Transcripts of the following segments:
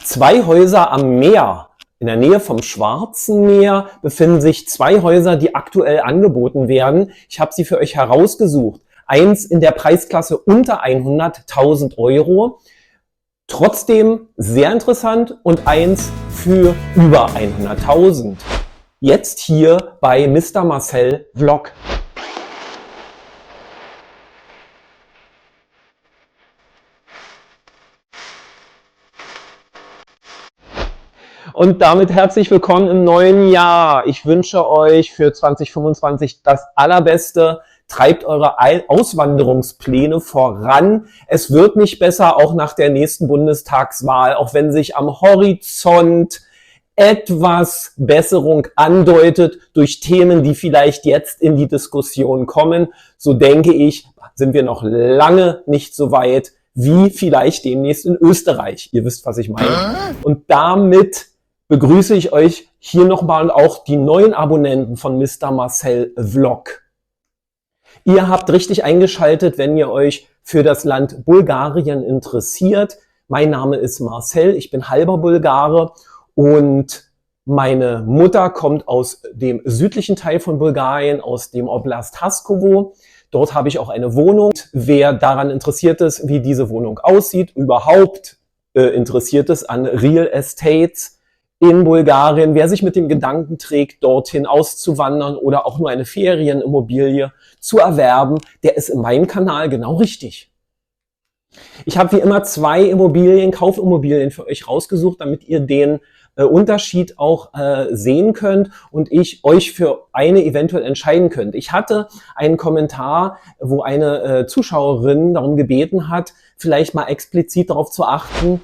Zwei Häuser am Meer. In der Nähe vom Schwarzen Meer befinden sich zwei Häuser, die aktuell angeboten werden. Ich habe sie für euch herausgesucht. Eins in der Preisklasse unter 100.000 Euro. Trotzdem sehr interessant, und eins für über 100.000. Jetzt hier bei Mr. Marcel Vlog. Und damit herzlich willkommen im neuen Jahr. Ich wünsche euch für 2025 das Allerbeste. Treibt eure Auswanderungspläne voran. Es wird nicht besser, auch nach der nächsten Bundestagswahl, auch wenn sich am Horizont etwas Besserung andeutet durch Themen, die vielleicht jetzt in die Diskussion kommen. So denke ich, sind wir noch lange nicht so weit wie vielleicht demnächst in Österreich. Ihr wisst, was ich meine. Und damit begrüße ich euch hier nochmal auch die neuen Abonnenten von Mr. Marcel Vlog. Ihr habt richtig eingeschaltet, wenn ihr euch für das Land Bulgarien interessiert. Mein Name ist Marcel, ich bin halber Bulgare und meine Mutter kommt aus dem südlichen Teil von Bulgarien, aus dem Oblast Haskovo. Dort habe ich auch eine Wohnung. Wer daran interessiert ist, wie diese Wohnung aussieht, überhaupt interessiert ist an Real Estates in Bulgarien, wer sich mit dem Gedanken trägt, dorthin auszuwandern oder auch nur eine Ferienimmobilie zu erwerben, der ist in meinem Kanal genau richtig. Ich habe wie immer zwei Kaufimmobilien für euch rausgesucht, damit ihr den Unterschied auch sehen könnt und ich euch für eine eventuell entscheiden könnt. Ich hatte einen Kommentar, wo eine Zuschauerin darum gebeten hat, vielleicht mal explizit darauf zu achten,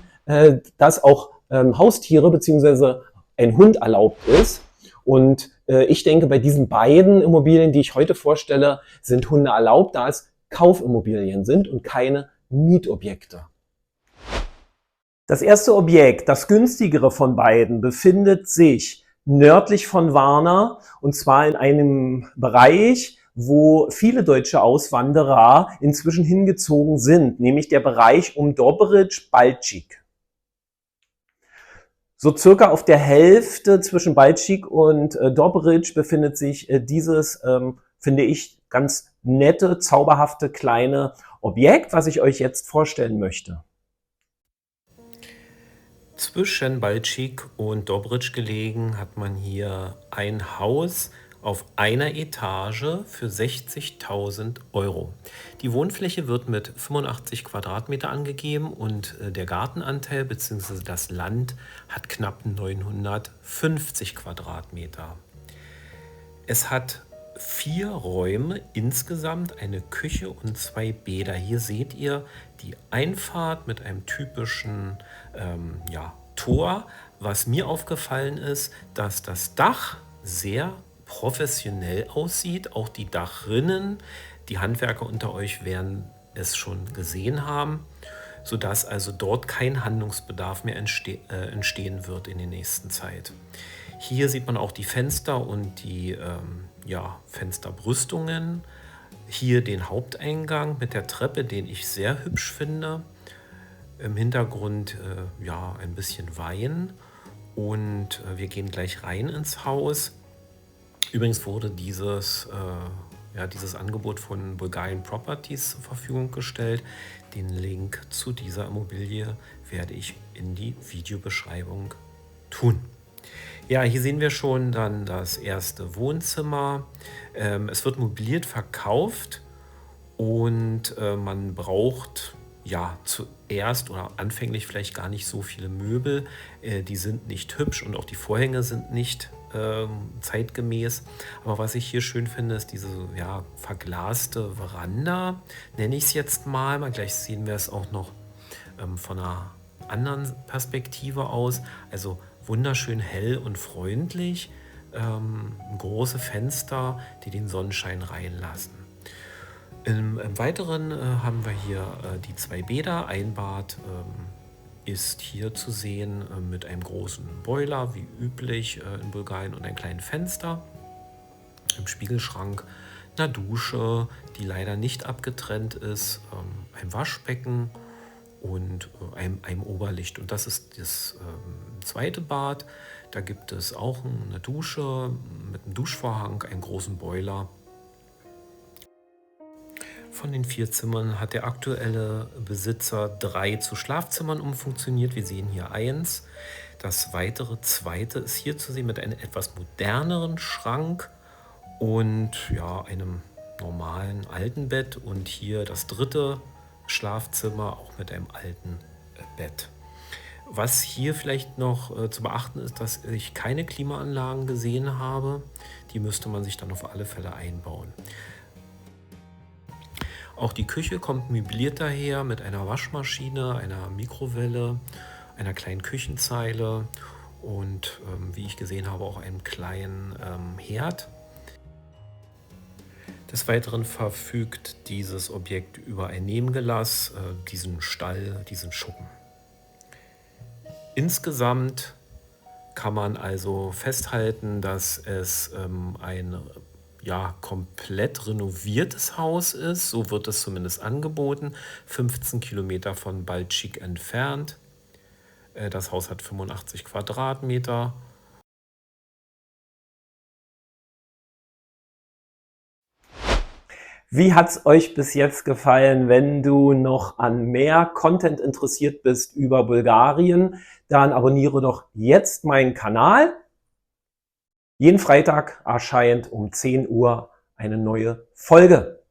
dass auch Haustiere bzw. ein Hund erlaubt ist. Und ich denke, bei diesen beiden Immobilien, die ich heute vorstelle, sind Hunde erlaubt, da es Kaufimmobilien sind und keine Mietobjekte. Das erste Objekt, das günstigere von beiden, befindet sich nördlich von Varna, und zwar in einem Bereich, wo viele deutsche Auswanderer inzwischen hingezogen sind, nämlich der Bereich um Dobřič-Balčík. So circa auf der Hälfte zwischen Balčík und Dobřič befindet sich dieses, finde ich, ganz nette, zauberhafte kleine Objekt, was ich euch jetzt vorstellen möchte. Zwischen Balčík und Dobřič gelegen hat man hier ein Haus auf einer Etage für 60.000 Euro. Die Wohnfläche wird mit 85 Quadratmeter angegeben und der Gartenanteil bzw. das Land hat knapp 950 Quadratmeter. Es hat 4 Räume insgesamt, eine Küche und 2 Bäder. Hier seht ihr die Einfahrt mit einem typischen Tor. Was mir aufgefallen ist, dass das Dach sehr professionell aussieht. Auch die Dachrinnen, die Handwerker unter euch werden es schon gesehen haben, sodass also dort kein Handlungsbedarf mehr entstehen wird in der nächsten Zeit. Hier sieht man auch die Fenster und die Fensterbrüstungen. Hier den Haupteingang mit der Treppe, den ich sehr hübsch finde. Im Hintergrund ein bisschen Wein, und wir gehen gleich rein ins Haus. Übrigens wurde dieses Angebot von Bulgarian Properties zur Verfügung gestellt. Den Link zu dieser Immobilie werde ich in die Videobeschreibung tun. Ja, hier sehen wir schon dann das erste Wohnzimmer. Es wird mobiliert verkauft und man braucht zuerst oder anfänglich vielleicht gar nicht so viele Möbel. Die sind nicht hübsch und auch die Vorhänge sind nicht zeitgemäß. Aber was ich hier schön finde, ist diese verglaste Veranda, nenne ich es jetzt mal. Gleich sehen wir es auch noch von einer anderen Perspektive aus. Also wunderschön hell und freundlich. Große Fenster, die den Sonnenschein reinlassen. Im Weiteren haben wir hier die 2 Bäder. Ein Bad ist hier zu sehen mit einem großen Boiler, wie üblich in Bulgarien, und einem kleinen Fenster. Im Spiegelschrank eine Dusche, die leider nicht abgetrennt ist, ein Waschbecken und einem Oberlicht. Und das ist das zweite Bad. Da gibt es auch eine Dusche mit einem Duschvorhang, einen großen Boiler. Von den 4 Zimmern hat der aktuelle Besitzer 3 zu Schlafzimmern umfunktioniert. Wir sehen hier eins. Das weitere zweite ist hier zu sehen mit einem etwas moderneren Schrank und ja, einem normalen alten Bett. Und hier das dritte Schlafzimmer auch mit einem alten Bett. Was hier vielleicht noch zu beachten ist, dass ich keine Klimaanlagen gesehen habe. Die müsste man sich dann auf alle Fälle einbauen. Auch die Küche kommt möbliert daher mit einer Waschmaschine, einer Mikrowelle, einer kleinen Küchenzeile und wie ich gesehen habe, auch einem kleinen Herd. Des Weiteren verfügt dieses Objekt über ein Nebengelass, diesen Stall, diesen Schuppen. Insgesamt kann man also festhalten, dass es ein komplett renoviertes Haus ist. So wird es zumindest angeboten. 15 Kilometer von Baltschik entfernt. Das Haus hat 85 Quadratmeter. Wie hat's euch bis jetzt gefallen? Wenn du noch an mehr Content interessiert bist über Bulgarien, dann abonniere doch jetzt meinen Kanal. Jeden Freitag erscheint um 10 Uhr eine neue Folge.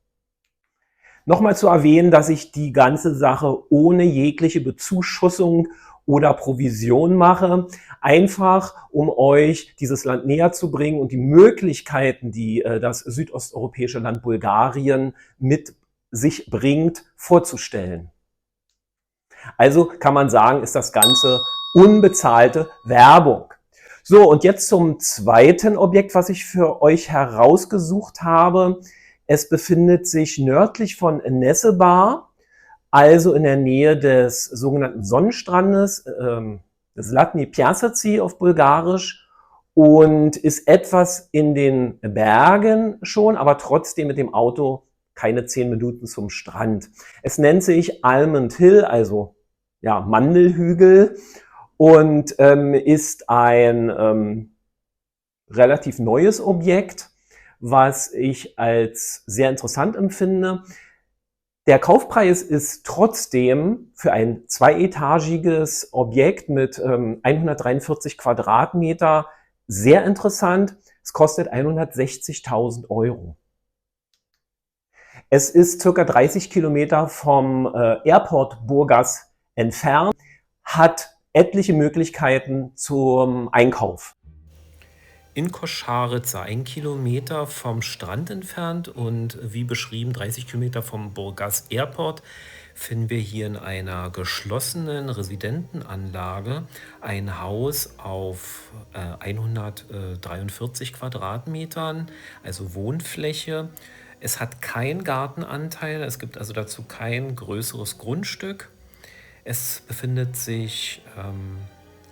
Nochmal zu erwähnen, dass ich die ganze Sache ohne jegliche Bezuschussung oder Provision mache, einfach um euch dieses Land näher zu bringen und die Möglichkeiten, die das südosteuropäische Land Bulgarien mit sich bringt, vorzustellen. Also kann man sagen, ist das Ganze unbezahlte Werbung. So, und jetzt zum zweiten Objekt, was ich für euch herausgesucht habe. Es befindet sich nördlich von Nessebar, also in der Nähe des sogenannten Sonnenstrandes, Zlatni Piasaci auf Bulgarisch, und ist etwas in den Bergen schon, aber trotzdem mit dem Auto keine 10 Minuten zum Strand. Es nennt sich Almond Hill, also ja, Mandelhügel, und ist ein relativ neues Objekt, was ich als sehr interessant empfinde. Der Kaufpreis ist trotzdem für ein zweietagiges Objekt mit 143 Quadratmeter sehr interessant. Es kostet 160.000 Euro. Es ist circa 30 Kilometer vom Airport Burgas entfernt, hat etliche Möglichkeiten zum Einkauf. In Košarica, 1 Kilometer vom Strand entfernt und wie beschrieben 30 Kilometer vom Burgas Airport, finden wir hier in einer geschlossenen Residentenanlage ein Haus auf 143 Quadratmetern, also Wohnfläche. Es hat keinen Gartenanteil, es gibt also dazu kein größeres Grundstück. Es befindet sich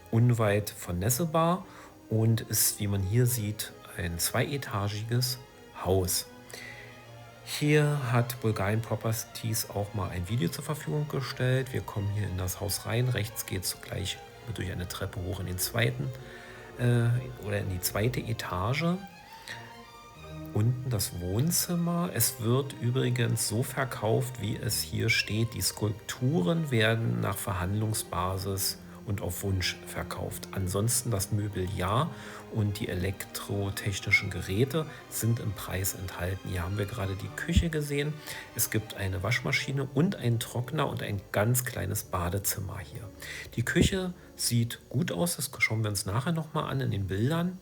unweit von Nessebar und ist, wie man hier sieht, ein zweietagiges Haus. Hier hat Bulgarien Properties auch mal ein Video zur Verfügung gestellt. Wir kommen hier in das Haus rein. Rechts geht es gleich durch eine Treppe hoch in den zweiten oder in die zweite Etage. Unten das Wohnzimmer. Es wird übrigens so verkauft, wie es hier steht. Die Skulpturen werden nach Verhandlungsbasis und auf Wunsch verkauft. Ansonsten das Mobiliar und die elektrotechnischen Geräte sind im Preis enthalten. Hier haben wir gerade die Küche gesehen. Es gibt eine Waschmaschine und einen Trockner und ein ganz kleines Badezimmer hier. Die Küche sieht gut aus, das schauen wir uns nachher nochmal an in den Bildern.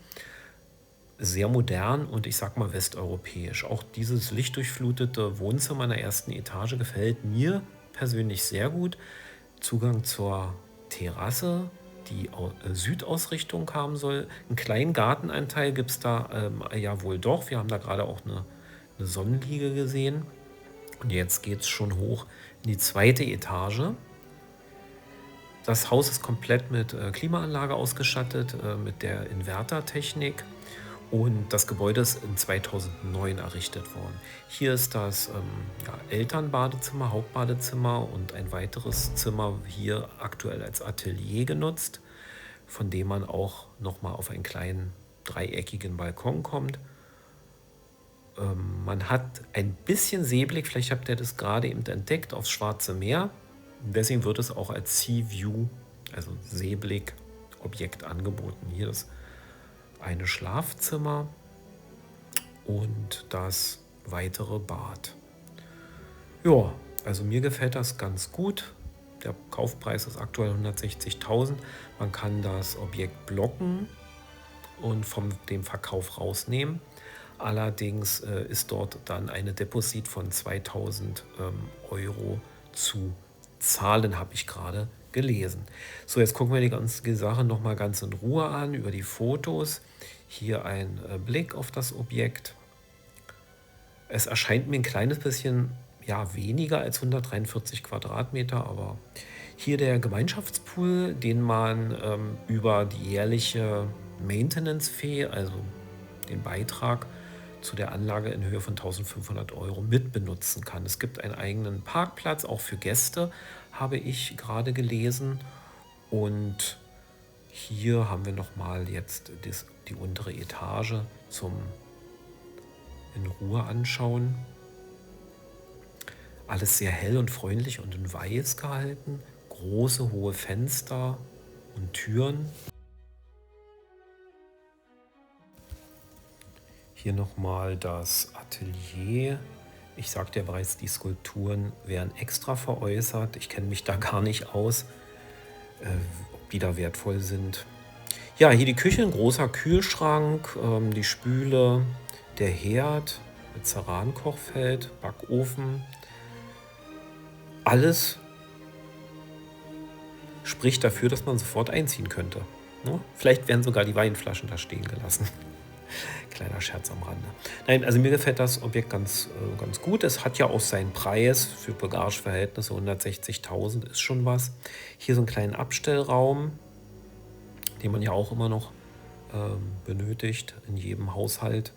Sehr modern und ich sag mal westeuropäisch. Auch dieses lichtdurchflutete Wohnzimmer in der ersten Etage gefällt mir persönlich sehr gut. Zugang zur Terrasse, die Südausrichtung haben soll. Einen kleinen Gartenanteil gibt es da ja wohl doch. Wir haben da gerade auch eine Sonnenliege gesehen. Und jetzt geht es schon hoch in die zweite Etage. Das Haus ist komplett mit Klimaanlage ausgestattet, mit der Invertertechnik. Und das Gebäude ist in 2009 errichtet worden. Hier ist das Elternbadezimmer, Hauptbadezimmer und ein weiteres Zimmer hier aktuell als Atelier genutzt, von dem man auch nochmal auf einen kleinen dreieckigen Balkon kommt. Man hat ein bisschen Seeblick, vielleicht habt ihr das gerade eben entdeckt, aufs Schwarze Meer. Deswegen wird es auch als Sea View, also Seeblick-Objekt angeboten. Hier das eine Schlafzimmer und das weitere Bad. Ja, also mir gefällt das ganz gut. Der Kaufpreis ist aktuell 160.000. Man kann das Objekt blocken und von dem Verkauf rausnehmen. Allerdings ist dort dann eine Deposit von 2.000 Euro zu zahlen, habe ich gerade gelesen. So, jetzt gucken wir die ganze Sache nochmal ganz in Ruhe an, über die Fotos. Hier ein Blick auf das Objekt. Es erscheint mir ein kleines bisschen weniger als 143 Quadratmeter, aber hier der Gemeinschaftspool, den man über die jährliche Maintenance-Fee, also den Beitrag zu der Anlage in Höhe von 1.500 Euro mitbenutzen kann. Es gibt einen eigenen Parkplatz, auch für Gäste, habe ich gerade gelesen. Und hier haben wir nochmal jetzt die untere Etage zum in Ruhe anschauen. Alles sehr hell und freundlich und in weiß gehalten. Große, hohe Fenster und Türen. Hier nochmal das Atelier. Ich sagte ja bereits, die Skulpturen werden extra veräußert. Ich kenne mich da gar nicht aus, ob die da wertvoll sind. Ja, hier die Küche, ein großer Kühlschrank, die Spüle, der Herd mit Cerankochfeld, Backofen. Alles spricht dafür, dass man sofort einziehen könnte. Ne? Vielleicht werden sogar die Weinflaschen da stehen gelassen. Kleiner Scherz am Rande. Nein, also mir gefällt das Objekt ganz gut. Es hat ja auch seinen Preis für bulgarische Verhältnisse. 160.000 ist schon was. Hier so einen kleinen Abstellraum, den man ja auch immer noch benötigt in jedem Haushalt.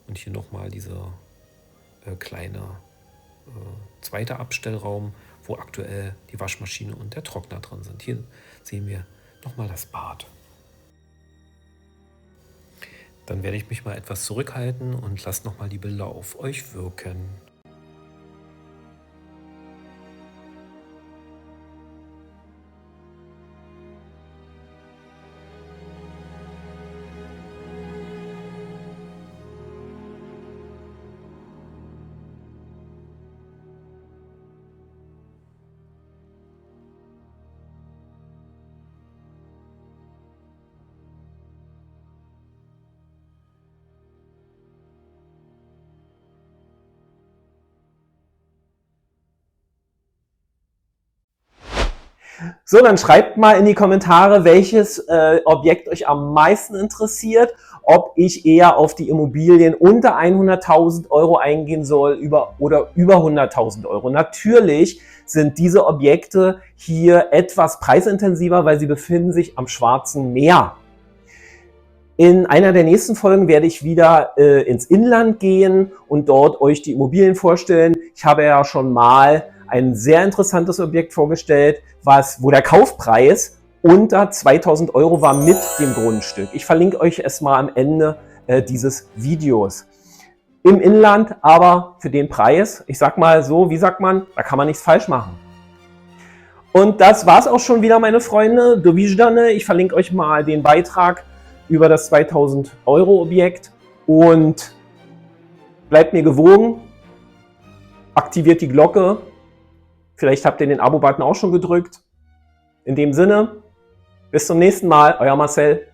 Und hier nochmal dieser kleine zweite Abstellraum, wo aktuell die Waschmaschine und der Trockner drin sind. Hier sehen wir nochmal das Bad. Dann werde ich mich mal etwas zurückhalten und lasse nochmal die Bilder auf euch wirken. So, dann schreibt mal in die Kommentare, welches Objekt euch am meisten interessiert, ob ich eher auf die Immobilien unter 100.000 Euro eingehen soll oder über 100.000 Euro. Natürlich sind diese Objekte hier etwas preisintensiver, weil sie befinden sich am Schwarzen Meer. In einer der nächsten Folgen werde ich wieder ins Inland gehen und dort euch die Immobilien vorstellen. Ich habe ja schon mal ein sehr interessantes Objekt vorgestellt, wo der Kaufpreis unter 2.000 Euro war mit dem Grundstück. Ich verlinke euch es mal am Ende dieses Videos. Im Inland, aber für den Preis, ich sag mal so, wie sagt man, da kann man nichts falsch machen. Und das war's auch schon wieder, meine Freunde. Do widzenia. Ich verlinke euch mal den Beitrag über das 2.000 Euro Objekt und bleibt mir gewogen, aktiviert die Glocke. Vielleicht habt ihr den Abo-Button auch schon gedrückt. In dem Sinne, bis zum nächsten Mal, euer Marcel.